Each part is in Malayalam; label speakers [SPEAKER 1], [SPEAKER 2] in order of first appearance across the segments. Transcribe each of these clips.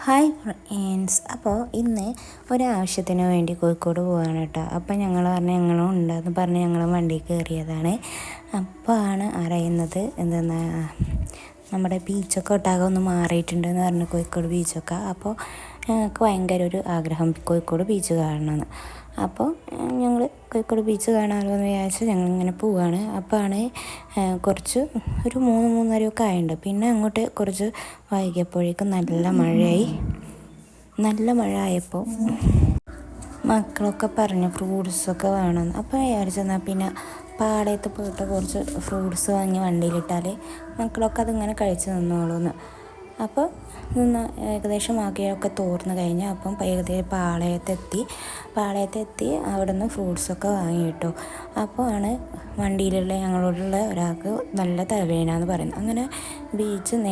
[SPEAKER 1] Hi friends. അപ്പോൾ ഇന്ന് ഒരാവശ്യത്തിന് വേണ്ടി കോഴിക്കോട് പോവാണ് കേട്ടോ. അപ്പോൾ ഞങ്ങൾ ഞങ്ങളും ഉണ്ടെന്ന് പറഞ്ഞ് ഞങ്ങൾ വണ്ടി കയറിയതാണ്. അപ്പോൾ ആണ് അറിയുന്നത് എന്തെന്നാ നമ്മുടെ ബീച്ചൊക്കെ ഒട്ടാകെ ഒന്ന് മാറിയിട്ടുണ്ടെന്ന് പറഞ്ഞു, കോഴിക്കോട് ബീച്ചൊക്കെ. അപ്പോൾ ഞങ്ങൾക്ക് ഭയങ്കര ഒരു ആഗ്രഹം കോഴിക്കോട് ബീച്ച് കാണണമെന്ന്. അപ്പോൾ ഞങ്ങൾ കോഴിക്കോട് ബീച്ച് കാണാമല്ലോ എന്ന് വിചാരിച്ച് ഞങ്ങളിങ്ങനെ പോവുകയാണ്. അപ്പോൾ ആണ് കുറച്ച് ഒരു 3-3:30 ആയിട്ടുണ്ട്. പിന്നെ അങ്ങോട്ട് കുറച്ച് വൈകിയപ്പോഴേക്കും നല്ല മഴയായി. നല്ല മഴ ആയപ്പോൾ മക്കളൊക്കെ പറഞ്ഞു ഫ്രൂട്ട്സൊക്കെ വേണമെന്ന്. അപ്പോൾ വിചാരിച്ചെന്നാൽ പിന്നെ പാടത്ത് പോയിട്ട് കുറച്ച് ഫ്രൂട്ട്സ് വാങ്ങി വണ്ടിയിലിട്ടാൽ മക്കളൊക്കെ അതിങ്ങനെ കഴിച്ച് നിന്നോളൂന്ന്. അപ്പോൾ ഏകദേശം ആകെയൊക്കെ തോർന്ന് കഴിഞ്ഞ് അപ്പം ഏകദേശം പാളയത്തെത്തി അവിടെ നിന്ന് ഫ്രൂട്ട്സൊക്കെ വാങ്ങി കിട്ടും. അപ്പോൾ ആണ് വണ്ടിയിലുള്ള ഞങ്ങളോടുള്ള ഒരാൾക്ക് നല്ല തലവേദന പറയുന്നത്. അങ്ങനെ ബീച്ചിന്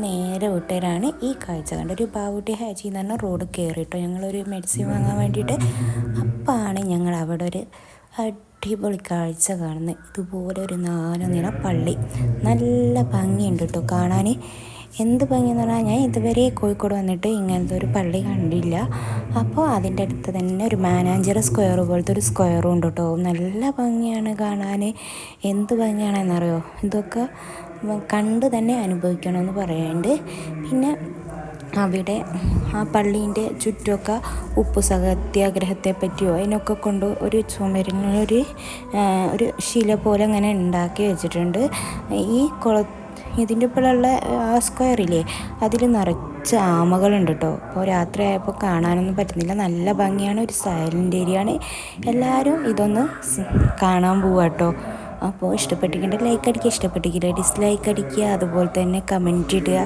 [SPEAKER 1] നേരെ വിട്ടവരാണ് ഈ കാഴ്ച കണ്ടത്. ഒരു ബാവുട്ടി ഹാച്ചി എന്ന് പറഞ്ഞ റോഡ് കയറിയിട്ടോ ഞങ്ങളൊരു മെഡിസിൻ വാങ്ങാൻ വേണ്ടിയിട്ട്. അപ്പോൾ ആണ് ഞങ്ങൾ അവിടെ ഒരു അടിപൊളി കാഴ്ച കാണുന്നത്. ഇതുപോലെ ഒരു 4 നില പള്ളി, നല്ല ഭംഗിയുണ്ട് കേട്ടോ കാണാൻ. എന്ത് ഭംഗിയെന്ന് പറഞ്ഞാൽ ഞാൻ ഇതുവരെ കോഴിക്കോട് വന്നിട്ട് ഇങ്ങനത്തെ ഒരു പള്ളി കണ്ടില്ല. അപ്പോൾ അതിൻ്റെ അടുത്ത് തന്നെ ഒരു മാനാഞ്ചിറ സ്ക്വയർ പോലത്തെ ഒരു സ്ക്വയറും ഉണ്ട് കേട്ടോ. നല്ല ഭംഗിയാണ് കാണാൻ. എന്ത് ഭംഗിയാണെന്നറിയോ, ഇതൊക്കെ കണ്ട് തന്നെ അനുഭവിക്കണമെന്ന് പറയാനുണ്ട്. പിന്നെ അവിടെ ആ പള്ളീൻ്റെ ചുറ്റുമൊക്കെ ഉപ്പു സത്യാഗ്രഹത്തെ പറ്റിയോ അതിനൊക്കെ കൊണ്ട് ഒരു ചുമരിനൊരു ഒരു ശില പോലെ അങ്ങനെ ഉണ്ടാക്കി വെച്ചിട്ടുണ്ട്. ഇതിൻ്റെ ഇപ്പോഴുള്ള ആ സ്ക്വയറില്ലേ, അതിൽ നിറച്ച് ആമകളുണ്ട് കേട്ടോ. അപ്പോൾ രാത്രി ആയപ്പോൾ കാണാനൊന്നും പറ്റുന്നില്ല. നല്ല ഭംഗിയാണ്, ഒരു സൈലൻ്റ് ഏരിയയാണ്. എല്ലാവരും ഇതൊന്ന് കാണാൻ പോവാ കേട്ടോ. അപ്പോൾ ഇഷ്ടപ്പെട്ടിട്ടുണ്ടെങ്കിൽ ലൈക്ക് അടിക്കുക, ഇഷ്ടപ്പെട്ടിട്ടില്ല ഡിസ്ലൈക്ക് അടിക്കുക, അതുപോലെ തന്നെ കമൻറ്റ് ഇടുക.